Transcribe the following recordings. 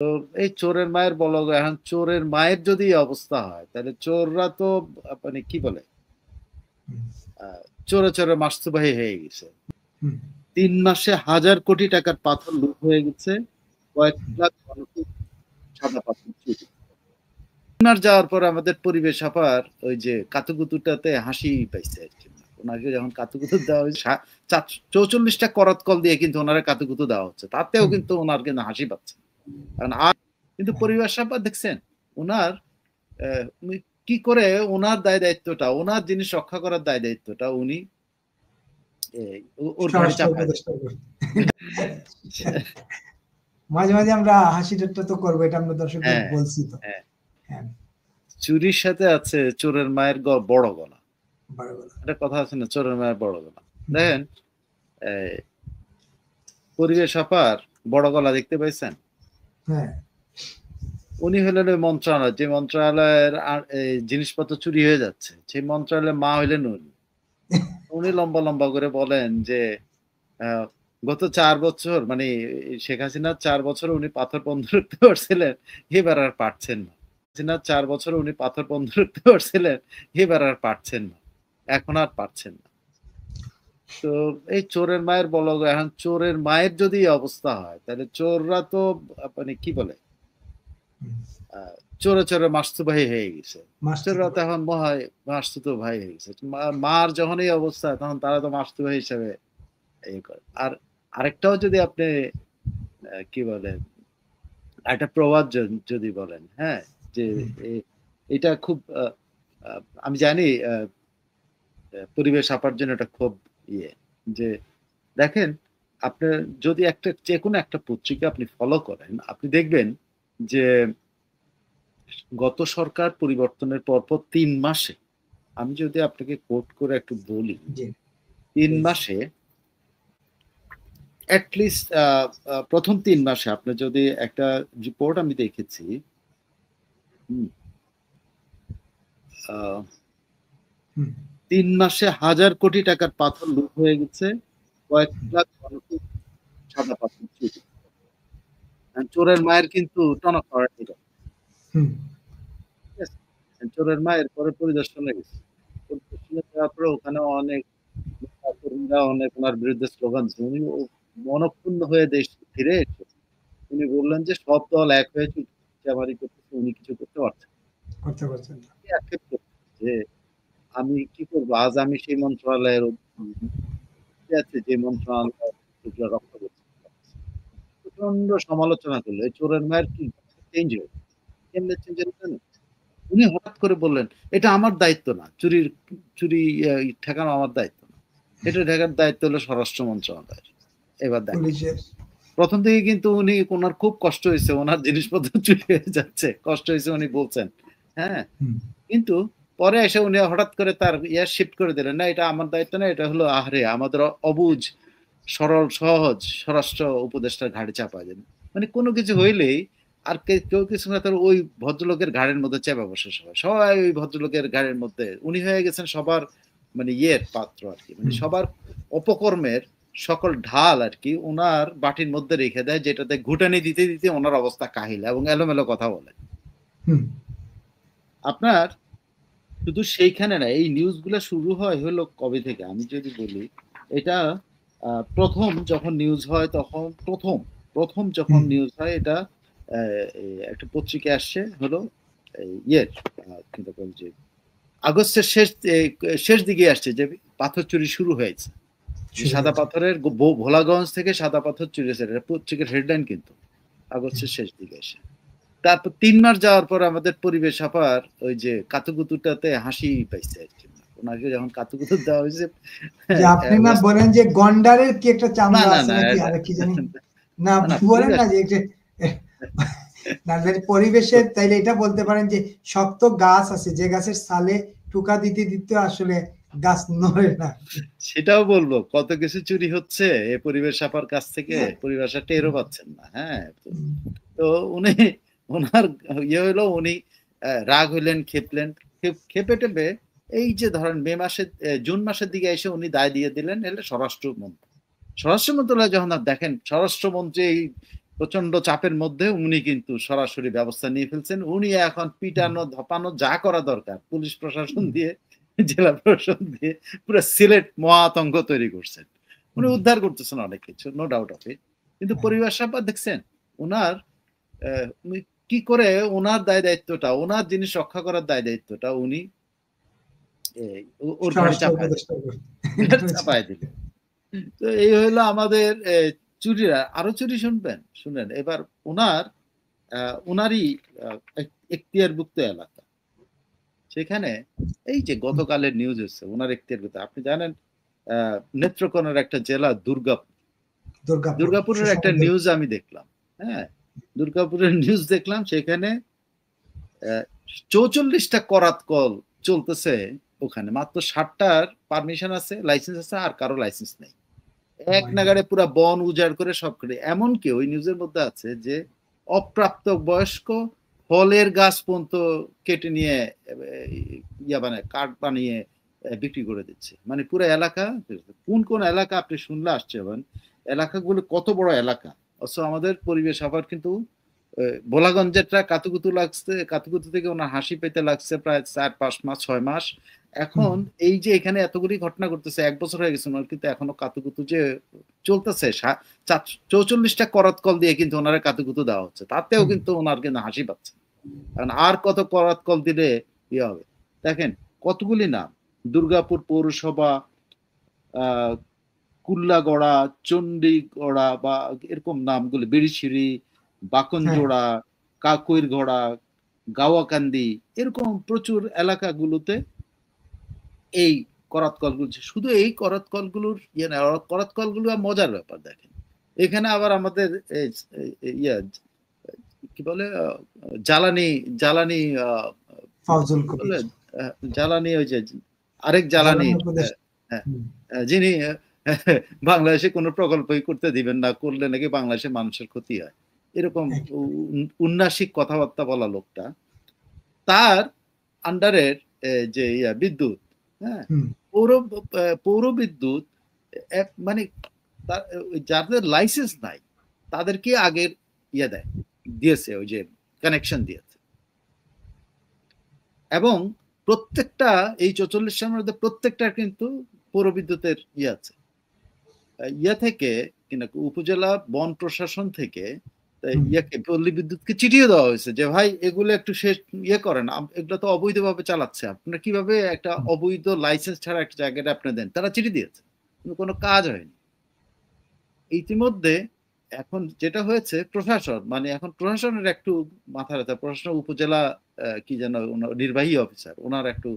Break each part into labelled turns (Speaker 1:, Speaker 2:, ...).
Speaker 1: তো এই চোরের মায়ের বলো গো, এখন চোরের মায়ের যদি এই অবস্থা হয় তাহলে চোররা তো মানে কি বলে চোরে চোরে মাসতুবাহী হয়ে গেছে। 3 মাসে 1000 কোটি টাকার পাথর লুট হয়ে গেছে, কয়েক লাখ ঘনফুট সাদা পাথর চুরি। ওনার যাওয়ার পর আমাদের পরিবেশ আপার ওই যে কাতুকুতুটাতে হাসি পাইছে আর কি। ওনাকে যখন কাতুকুতু দেওয়া হয়েছে 44টা করত কল দিয়ে কিন্তু ওনারা কাতুকুতু দেওয়া হচ্ছে, তাতেও কিন্তু ওনার কিন্তু হাসি পাচ্ছে। কারণ আর কিন্তু পরিবেশ আপা দেখছেন ওনার উনি কি করে ওনার দায় দায়িত্বটা, ওনার জিনিস রক্ষা করার দায় দায়িত্বটা উনি ওর ঘাড়ে চাপায় দেন।
Speaker 2: মাঝে মাঝে আমরা হাসি ঠাট্টা তো করবো, এটা আমরা দর্শকদের বলছি তো।
Speaker 1: চুরির সাথে আছে চোরের মায়ের বড় গলা, একটা কথা আছে না, চোরের মায়ের বড় গলা। দেখেন পরিবেশ আপার বড় গলা দেখতে পাইছেন? উনি হলেন ওই মন্ত্রণালয়, যে মন্ত্রণালয়ের জিনিসপত্র চুরি হয়ে যাচ্ছে, সেই মন্ত্রণালয়ের মা হইলেন উনি। উনি লম্বা লম্বা করে বলেন যে গত 4 বছর মানে শেখ হাসিনার 4 বছর উনি পাথর বন্ধ রাখতে পারছিলেন, এবার আর পারছেন না। 4 বছর উনি পাথর বন্ধ রাখতে পারছিলেন, এবার আর পারছেন না, এখন আর পারছেন না। তো এই চোরের মায়ের বলো গো, এখন চোরের মায়ের যদি এই অবস্থা হয় তাহলে চোররা তো মানে কি বলে চোরে চোরে মাসতুবাহী হয়ে গেছে। চোররা তো এখন মহায় মাসতুতো ভাই হয়ে গেছে। মার যখন এই অবস্থা তখন তারা তো মাসতুবাহী হিসেবে এই করে। আর আরেকটাও যদি আপনি কি বলেন একটা প্রবাদ যদি বলেন, হ্যাঁ, যে এটা খুব আমি জানি পরিবেশ আপার জন্য এটা খুব যে দেখেন আপনি যদি একটা যে কোনো একটা পত্রিকা আপনি ফলো করেন, আপনি দেখবেন যে গত সরকার পরিবর্তনের পরপর 3 মাসে, আমি যদি আপনাকে কোট করে একটু বলি, 3 মাসে অ্যাটলিস্ট প্রথম 3 মাসে আপনি যদি একটা রিপোর্ট আমি দেখেছি, 3 মাসে 1000 কোটি টাকার পাথর লুট হয়ে গেছে, কয়েক লাখ ঘনফুট সাদা পাথর চুরি। চোরের মায়ের কিন্তু টনক নড়ানি করে। চোরের মায়ের পরে পরিদর্শনে গেছে, পরিদর্শনে যাওয়ার পরে ওখানে অনেক কর্মীরা অনেক ওনার বিরুদ্ধে স্লোগান দিচ্ছে। উনি মনক্ষুণ্ণ হয়ে দেশ ফিরে এসে উনি বললেন যে সব দল এক হয়ে চামারি করতেছে, উনি কিছু করতে পারছেন যে আমি কি করবো, আজ আমি সেই মন্ত্রণালয়ের আছে যে মন্ত্রণালয় রক্ষা করতে প্রচন্ড সমালোচনা করলো। এই চোরের মায়ের কি চেঞ্জ হয়ে কেমনে চেঞ্জ হয়ে উনি হঠাৎ করে বললেন এটা আমার দায়িত্ব না, চুরি ঠেকানো আমার দায়িত্ব না, এটা ঠেকার দায়িত্ব হলো স্বরাষ্ট্র মন্ত্রণালয়ের। এবার দেখেন প্রথম থেকে কিন্তু উনি ওনার খুব কষ্ট হয়েছে, ওনার জিনিসপত্র চুরি হয়ে যাচ্ছে, কষ্ট হয়েছে উনি বলছেন, হ্যাঁ, কিন্তু পরে এসে উনি হঠাৎ করে তার শিফট করে দিলেন, না এটা আমার দায়িত্ব না, এটা হলো আহারে আমাদের অবুঝ সরল সহজ স্বরাষ্ট্র উপদেষ্টার ঘাড়ে চাপা দেন। মানে কোনো কিছু হইলেই আর কেউ কিছু না, তার ওই ভদ্রলোকের ঘাড়ের মধ্যে চেপা বসে সবাই ওই ভদ্রলোকের ঘাড়ের মধ্যে, উনি হয়ে গেছেন সবার মানে পাত্র আর কি, মানে সবার অপকর্মের সকল ঢাল আর কি ওনার বাটির মধ্যে রেখে দেয়, যেটাতে ঘুটানি দিতে দিতে ওনার অবস্থা কাহিল এবং এলোমেলো কথা বলে। আপনার শুধু সেইখানে না, এই নিউজগুলো শুরু হয় হলো কবে থেকে আমি যদি বলি, এটা প্রথম যখন নিউজ হয় তখন প্রথম যখন নিউজ হয় এটা একটা পত্রিকা আসছে হলো কিন্তু যে আগস্টের শেষ দিকে আসছে যে পাথর চুরি শুরু হয়েছে, সাদা পাথরের ভোলাগঞ্জ থেকে সাদা পাথর চুরি হয়েছে, এটা পত্রিকার হেডলাইন কিন্তু আগস্টের শেষ দিকে এসে। তারপর 3 মাস যাওয়ার পর আমাদের পরিবেশ আপার ওই যে কাতুকুতুটাতে হাসি পাইছে আর কি। ওনাকে যখন কাতুকুতু দেওয়া হয়েছে,
Speaker 2: আপনি না বলেন যে গন্ডারের কি একটা চামড়া আছে নাকি আর কি জানি না, বলেন না যে না পরিবেশের, তাইলে এটা বলতে পারেন যে শক্ত গাছ আছে যে গাছের ছালে টুকা দিতে দিতে আসলে গাছ নড়ে না,
Speaker 1: সেটাও বলবো। কত কিছু চুরি হচ্ছে এই পরিবেশ আপার কাছ থেকে, পরিবেশটা টেরও পাচ্ছেন না। হ্যাঁ, তো উনি ওনার হইলো, উনি রাগ হইলেন, খেপে টেপে এই যে ধরেন জুন মাসের দিকে এসে উনি দায় দিয়ে দিলেন এলে স্বরাষ্ট্র মন্ত্রণালয়। যখন দেখেন স্বরাষ্ট্রমন্ত্রী প্রচন্ড চাপের মধ্যে উনি কিন্তু সরাসরি ব্যবস্থা নিয়ে ফেলছেন। উনি এখন পিটানো ধপানো যা করা দরকার পুলিশ প্রশাসন দিয়ে, জেলা প্রশাসন দিয়ে পুরো সিলেট মহাআতঙ্ক তৈরি করছেন। উনি উদ্ধার করতেছেন অনেক কিছু, নো ডাউট অফ ইট। কিন্তু পরিবার সাহেব দেখছেন উনার কি করে ওনার দায় দায়িত্বটা, ওনার জিনিস রক্ষা করার দায় দায়িত্বটা উনি ওর ঘরে চাপায় দিলেন। তো এই হলো আমাদের চুরিরা। আরো চুরি শুনবেন, শুনেন এবার ওনারই এখতিয়ারভুক্ত এলাকা, সেখানে এই যে গতকালের নিউজ হচ্ছে ওনার এখতিয়ারভুক্ত, আপনি জানেন নেত্রকোনার একটা জেলা দুর্গাপুরের একটা নিউজ আমি দেখলাম। হ্যাঁ, দুর্গাপুরের নিউজ দেখলাম, সেখানে 44টা করাত কল চলতেছে ওখানে, মাত্র 60টার পারমিশন আছে, লাইসেন্স আছে, আর কারো লাইসেন্স নেই। এক নাগাড়ে পুরা বন উজাড় করে সব করে। এমনকি ওই নিউজের মধ্যে আছে যে অপ্রাপ্ত বয়স্ক ফলের গাছ পর্যন্ত কেটে নিয়ে মানে কাঠ বানিয়ে বিক্রি করে দিচ্ছে। মানে পুরো এলাকা, কোন এলাকা আপনি শুনলে আসছেন, এলাকাগুলো কত বড় এলাকা। অথচ আমাদের পরিবেশ আবার কিন্তু ভোলাগঞ্জেরটা কাতুকুতু লাগছে, কাতুকুতু থেকে ওনার হাসি পেতে লাগছে প্রায় 4-5 মাস 6 মাস। এখন এই যে এখানে এতগুলি ঘটনা করতেছে, 1 বছর হয়ে গেছে ওনার, কিন্তু এখনো কাতুকুতু যে চলতেছে, 44টা করাত কল দিয়ে কিন্তু ওনারা কাতুকুতু দেওয়া হচ্ছে, তাতেও কিন্তু ওনার কিন্তু হাসি পাচ্ছে। কারণ আর কত করাত কল দিলে ইয়ে হবে। দেখেন কতগুলি নাম, দুর্গাপুর পৌরসভা, কুল্লাগড়া, চণ্ডীগড়া বা এরকম নামগুলি, বেড়িছিড়ি, বাকনজোড়া, কাকুইর ঘোড়া, গাওয়াকান্দি, এরকম প্রচুর এলাকাগুলোতে এই করাতকলগুলো। শুধু এই করাতকলগুলোর করাতকলগুলো মজার ব্যাপার দেখেন, এখানে আবার আমাদের কি বলে জ্বালানি ওই যে আরেক জ্বালানি, যিনি বাংলাদেশে কোনো প্রকল্পই করতে দিবেন না, করলে নাকি বাংলাদেশে মানুষের ক্ষতি হয়, এরকম উন্নাসিক কথাবার্তা বলা লোকটা, তার আন্ডারের যে বিদ্যুৎ, হ্যাঁ, পৌর বিদ্যুৎ, মানে যাদের লাইসেন্স নাই তাদেরকে আগের দিয়েছে, ওই যে কানেকশন দিয়েছে। এবং প্রত্যেকটা এই 44টার মধ্যে প্রত্যেকটা কিন্তু পৌর বিদ্যুতের আছে থেকে কিনা উপজেলা বন প্রশাসন থেকে পল্লী বিদ্যুৎকে চিঠিয়ে দেওয়া হয়েছে যে ভাই এগুলো একটু শেষ করেন, এগুলো তো অবৈধভাবে চালাচ্ছে, আপনারা কিভাবে একটা অবৈধ লাইসেন্স ছাড়া একটা জায়গাটা আপনি দেন। তারা চিঠি দিয়েছে, কিন্তু কোনো কাজ হয়নি। ইতিমধ্যে এখন যেটা হয়েছে, প্রশাসন, মানে এখন প্রশাসনের একটু মাথা ব্যথা, প্রশাসন উপজেলা কি যেন নির্বাহী অফিসার, ওনার একটু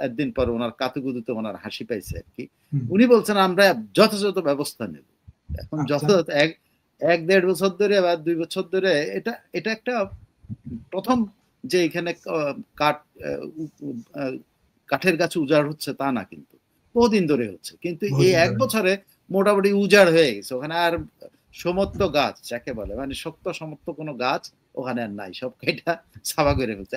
Speaker 1: একদিন পর ওনার কাতুকুতুতে ওনার হাসি পাইছে আর কি। উনি বলছেন আমরা যথাযথ ব্যবস্থা নেব। এখন যথাযথ 1-1.5 বছর ধরে বা 2 বছর ধরে এটা একটা প্রথম যে এখানে কাঠের গাছ উজাড় হচ্ছে তা না, কিন্তু বহুদিন ধরে হচ্ছে। কিন্তু এই 1 বছরে মোটামুটি উজাড় হয়ে গেছে ওখানে, আর সমস্ত গাছ যাকে বলে, মানে শক্ত সমস্ত কোনো গাছ ওখানে আর নাই, সব কেটা সাফা করে ফেলছে।